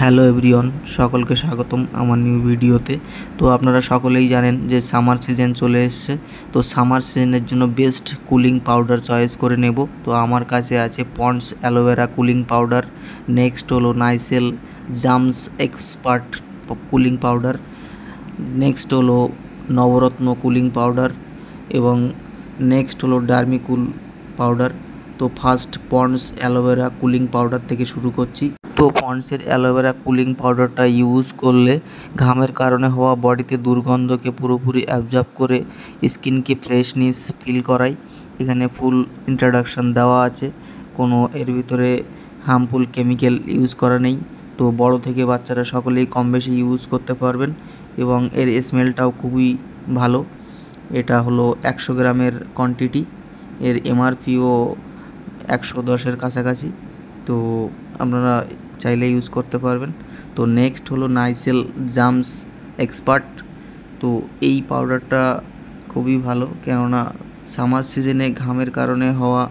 Hello everyone, সকলকে স্বাগতম আমার নিউ ভিডিওতে। তো আপনারা সকলেই জানেন যে সামার সিজন চলে এসছে। তো সামার সিজনের জন্য বেস্ট কুলিং পাউডার চয়েস করে নেব। তো আমার কাছে আছে Pond's aloe vera cooling powder, next হলো Nycil germs expert cooling powder, next হলো নবরত্ন কুলিং পাউডার এবং নেক্সট হলো ডার্মিকুল পাউডার। তো first Pond's aloe vera cooling powder থেকে শুরু করছি। তো পন্ডসের অ্যালোভেরা কুলিং পাউডারটা ইউজ করলে ঘামের কারণে হওয়া বডিতে দুর্গন্ধকে পুরোপুরি অ্যাবজর্ব করে স্কিনকে ফ্রেশনেস ফিল করায়। এখানে ফুল ইন্ট্রোডাকশান দেওয়া আছে, কোনো এর ভিতরে হার্মফুল কেমিক্যাল ইউজ করা নেই। তো বড় থেকে বাচ্চারা সকলেই কম বেশি ইউজ করতে পারবেন এবং এর স্মেলটাও খুবই ভালো। এটা হলো 100 গ্রামের কোয়ান্টিটি, এর এমআরপিও 110-এর কাছাকাছি। তো আপনারা চাইলে ইউজ করতে পারবেন। তো নেক্সট হলো নাইসেল জামস এক্সপার্ট। তো এই পাউডারটা খুবই ভালো, কেননা সামার সিজনে ঘামের কারণে হওয়া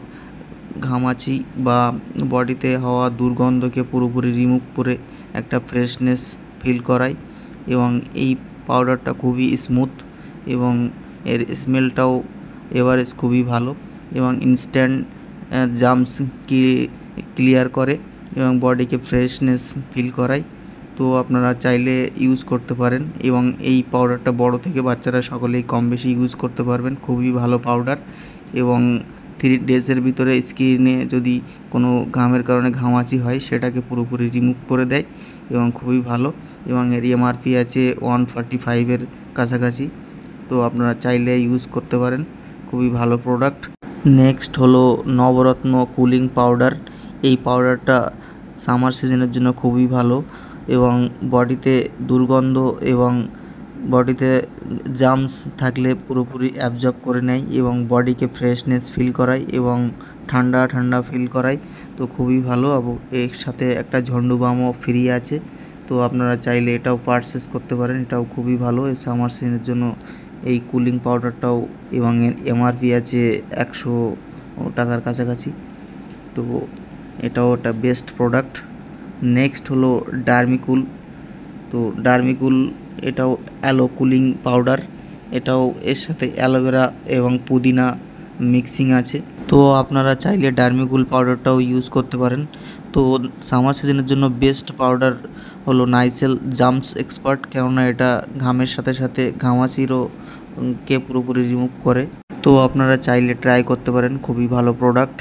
ঘামাচি বা বডিতে হওয়া দুর্গন্ধকে পুরোপুরি রিমুভ করে একটা ফ্রেশনেস ফিল করায় এবং এই পাউডারটা খুবই স্মুথ এবং এর স্মেলটাও এভারেজ খুবই ভালো এবং ইনস্ট্যান্ট জামসকে ক্লিয়ার করে এবং বডিকে ফ্রেশনেস ফিল করায়। তো আপনারা চাইলে ইউজ করতে পারেন এবং এই পাউডারটা বড় থেকে বাচ্চারা সকলেই কম বেশি ইউজ করতে পারবেন। খুবই ভালো পাউডার এবং 3 ডেজের ভিতরে স্কিনে যদি কোনো ঘামের কারণে ঘামাচি হয় সেটাকে পুরোপুরি রিমুভ করে দেয় এবং খুবই ভালো এবং এর এমআরপি আছে 145-এর কাছাকাছি। তো আপনারা চাইলে ইউজ করতে পারেন, খুবই ভালো প্রোডাক্ট। নেক্সট হলো নবরত্ন কুলিং পাউডার। এই পাউডারটা সামার সিজনের জন্য খুবই ভালো এবং বডিতে দুর্গন্ধ এবং বডিতে জামস থাকলে পুরোপুরি অ্যাবজর্ব করে নেয় এবং বডিকে ফ্রেশনেস ফিল করায় এবং ঠান্ডা ঠান্ডা ফিল করায়। তো খুবই ভালো এবং এর সাথে একটা ঝন্ডু বামও ফ্রি আছে। তো আপনারা চাইলে এটাও পারচেস করতে পারেন, এটাও খুবই ভালো এই সামার সিজনের জন্য এই কুলিং পাউডারটাও এবং এর এমআরপি আছে 100 টাকার কাছাকাছি। তো এটাও একটা বেস্ট প্রোডাক্ট। নেক্সট হলো ডার্মিকুল। তো ডার্মিকুল এটাও অ্যালো কুলিং পাউডার, এটাও এর সাথে অ্যালোভেরা এবং পুদিনা মিক্সিং আছে। তো আপনারা চাইলে ডার্মিকুল পাউডারটাও ইউজ করতে পারেন। তো সামার সিজনের জন্য বেস্ট পাউডার হলো নাইসেল জামস এক্সপার্ট, কেননা এটা ঘামের সাথে সাথে ঘামাচিরও কে পুরোপুরি রিমুভ করে। তো আপনারা চাইলে ট্রাই করতে পারেন, খুবই ভালো প্রোডাক্ট।